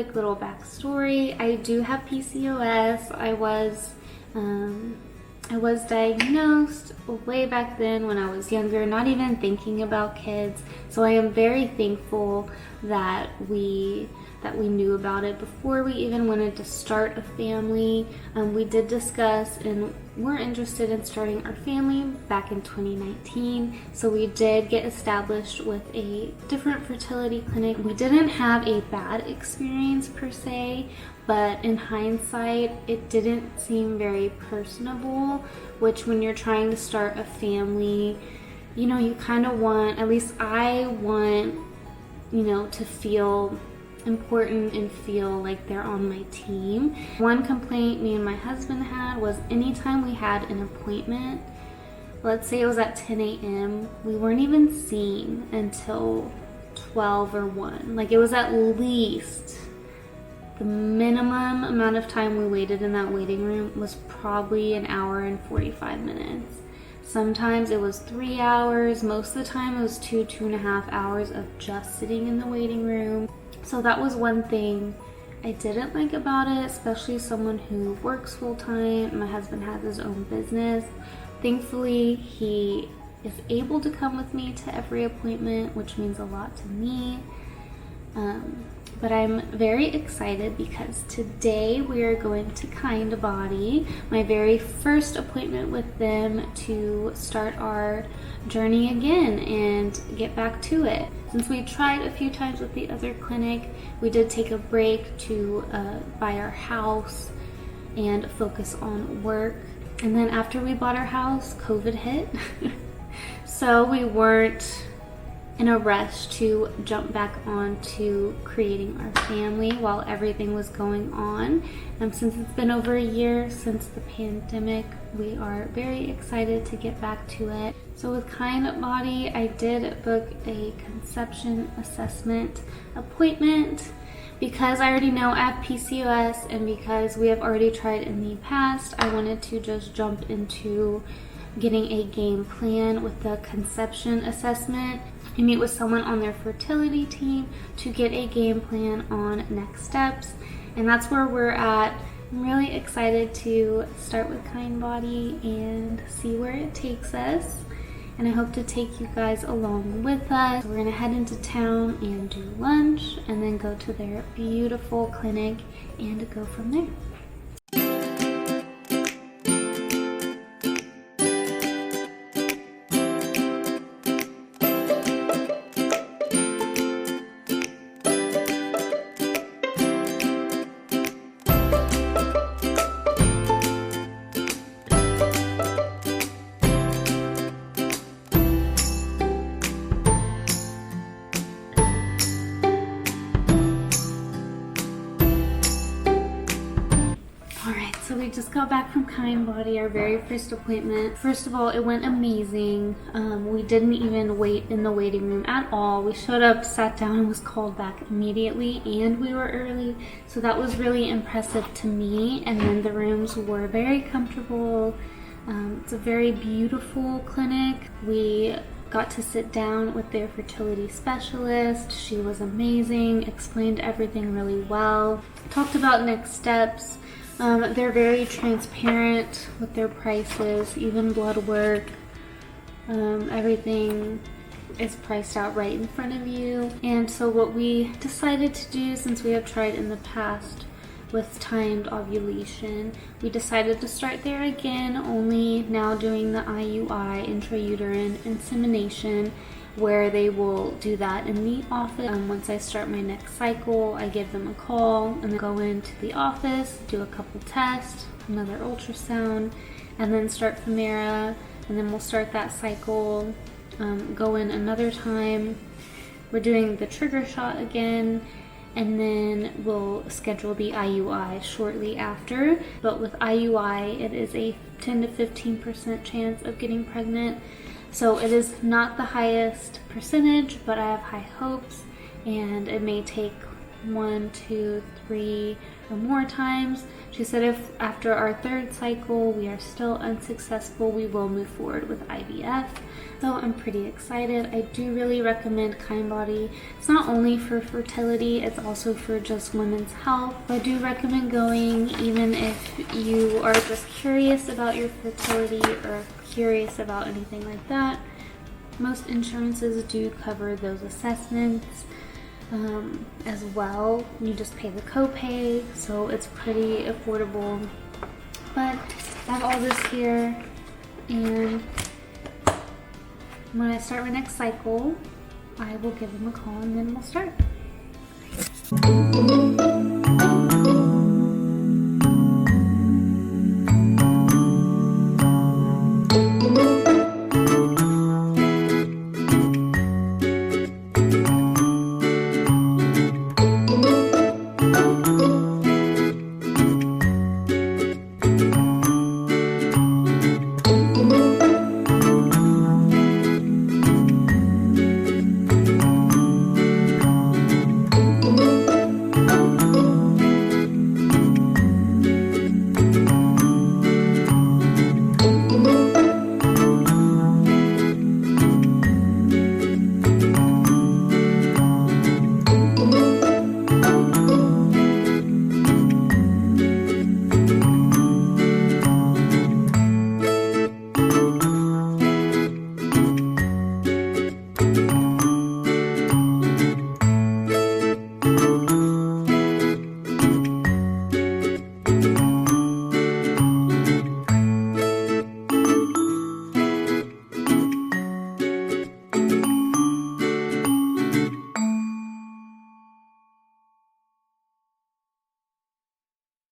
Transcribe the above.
quick little backstory. I do have PCOS. I was diagnosed way back then when I was younger, not even thinking about kids. So I am very thankful that we knew about it before we even wanted to start a family. We did discuss and were interested in starting our family back in 2019. So we did get established with a different fertility clinic. We didn't have a bad experience per se, but in hindsight, it didn't seem very personable, which when you're trying to start a family, you know, you kind of want, at least I want, you know, to feel important and feel like they're on my team. One complaint me and my husband had was anytime we had an appointment, let's say it was at 10 a.m., we weren't even seen until 12 or 1. Like, it was at least the minimum amount of time we waited in that waiting room was probably an hour and 45 minutes. Sometimes it was 3 hours. Most of the time it was 2.5 hours of just sitting in the waiting room. So that was one thing I didn't like about it, especially someone who works full-time. My husband has his own business. Thankfully, he is able to come with me to every appointment, which means a lot to me. But I'm very excited because today we are going to Kindbody, my very first appointment with them to start our journey again and get back to it. Since we tried a few times with the other clinic, we did take a break to buy our house and focus on work. And then after we bought our house, COVID hit. So we weren't in a rush to jump back on to creating our family while everything was going on. Since it's been over a year since the pandemic, we are very excited to get back to it. So with Kindbody, I did book a conception assessment appointment because I already know I have PCOS, and because we have already tried in the past, I wanted to just jump into getting a game plan with the conception assessment. I meet with someone on their fertility team to get a game plan on next steps, and that's where we're at. I'm really excited to start with Kindbody and see where it takes us, and I hope to take you guys along with us. We're gonna head into town and do lunch and then go to their beautiful clinic and go from there. So we just got back from Kindbody, our very first appointment. First of all, it went amazing. We didn't even wait in the waiting room at all. We showed up, sat down, and was called back immediately, and we were early. So that was really impressive to me. And then the rooms were very comfortable. It's a very beautiful clinic. We got to sit down with their fertility specialist. She was amazing, explained everything really well, talked about next steps. They're very transparent with their prices, even blood work. Everything is priced out right in front of you. And so what we decided to do, since we have tried in the past with timed ovulation, we decided to start there again, only now doing the IUI, intrauterine insemination, where they will do that in the office. Once I start my next cycle, I give them a call and then go into the office, do a couple tests, another ultrasound, and then start from there. And then we'll start that cycle, go in another time. We're doing the trigger shot again, and then we'll schedule the IUI shortly after. But with IUI, it is a 10 to 15% chance of getting pregnant. So it is not the highest percentage, but I have high hopes, and it may take 1, 2, 3, or more times. She said if after our 3rd cycle we are still unsuccessful, we will move forward with IVF. So I'm pretty excited. I do really recommend Kindbody. It's not only for fertility, it's also for just women's health. I do recommend going even if you are just curious about your fertility or curious about anything like that. Most insurances do cover those assessments as well. You just pay the copay, so it's pretty affordable. But I have all this here, and when I start my next cycle, I will give them a call and then we'll start.